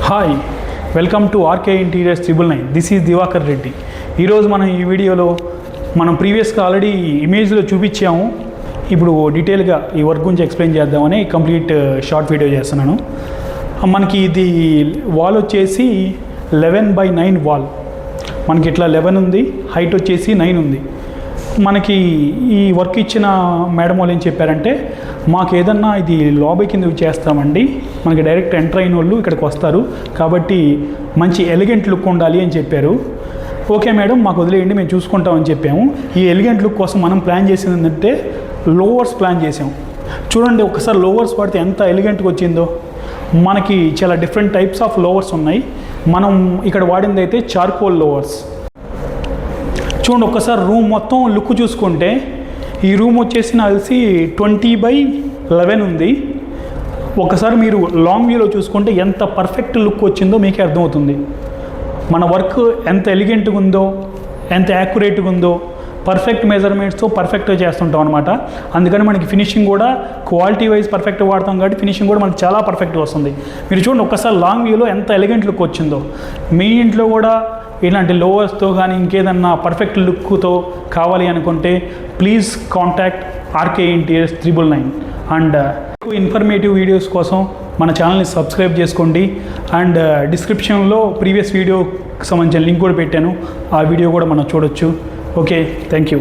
Hi, welcome to RK interiors 999. This is Divakar Reddy. ఈరోజు మనం ఈ వీడియోలో ప్రీవియస్గా ఆల్రెడీ ఇమేజ్లో చూపించాము. ఇప్పుడు డీటెయిల్గా ఈ వర్క్ గురించి ఎక్స్ప్లెయిన్ చేద్దామని కంప్లీట్ షార్ట్ వీడియో చేస్తున్నాను. మనకి ఇది వాల్ వచ్చేసి 11/9 వాల్. మనకి ఇట్లా 11 ఉంది, హైట్ వచ్చేసి 9 ఉంది. మనకి ఈ వర్క్ ఇచ్చిన మేడం వాళ్ళు ఏం చెప్పారంటే, మాకు ఏదన్నా ఇది లాబీ కింద చేస్తామండి, మనకి డైరెక్ట్ ఎంటర్ అయిన వాళ్ళు ఇక్కడికి వస్తారు కాబట్టి మంచి ఎలిగెంట్ లుక్ ఉండాలి అని చెప్పారు. ఓకే మేడం, మాకు వదిలేయండి, మేము చూసుకుంటామని చెప్పాము. ఈ ఎలిగెంట్ లుక్ కోసం మనం ప్లాన్ చేసింది ఏంటంటే లోవర్స్ ప్లాన్ చేసాం. చూడండి ఒకసారి లోవర్స్ పడితే ఎంత ఎలిగెంట్గా వచ్చిందో. మనకి చాలా డిఫరెంట్ టైప్స్ ఆఫ్ లోవర్స్ ఉన్నాయి. మనం ఇక్కడ వాడింది అయితే చార్కోల్ లోవర్స్. చూడండి ఒక్కసారి రూమ్ మొత్తం లుక్ చూసుకుంటే, ఈ రూమ్ వచ్చేసి నాకు తెలిసి 20/11 ఉంది. ఒకసారి మీరు లాంగ్ వ్యూలో చూసుకుంటే ఎంత పర్ఫెక్ట్ లుక్ వచ్చిందో మీకే అర్థమవుతుంది. మన వర్క్ ఎంత ఎలిగెంట్గా ఉందో, ఎంత యాక్యురేట్గా ఉందో, పర్ఫెక్ట్ మెజర్మెంట్స్తో పర్ఫెక్ట్గా చేస్తుంటాం అనమాట. అందుకని మనకి ఫినిషింగ్ కూడా క్వాలిటీ వైజ్ పర్ఫెక్ట్గా వాడతాం కాబట్టి ఫినిషింగ్ కూడా మనకి చాలా పర్ఫెక్ట్గా వస్తుంది. మీరు చూడండి ఒక్కసారి లాంగ్ వ్యూలో ఎంత ఎలిగెంట్ లుక్ వచ్చిందో. మీ ఇంట్లో కూడా ఇలాంటి లోవర్స్తో కానీ ఇంకేదన్నా పర్ఫెక్ట్ లుక్తో కావాలి అనుకుంటే please contact RK interiors 999. And informative videos కోసం మన ఛానల్ని సబ్స్క్రైబ్ చేసుకోండి. అండ్ డిస్క్రిప్షన్లో ప్రీవియస్ వీడియోకి సంబంధించిన లింక్ కూడా పెట్టాను, ఆ వీడియో కూడా మనం చూడొచ్చు. Okay, thank you.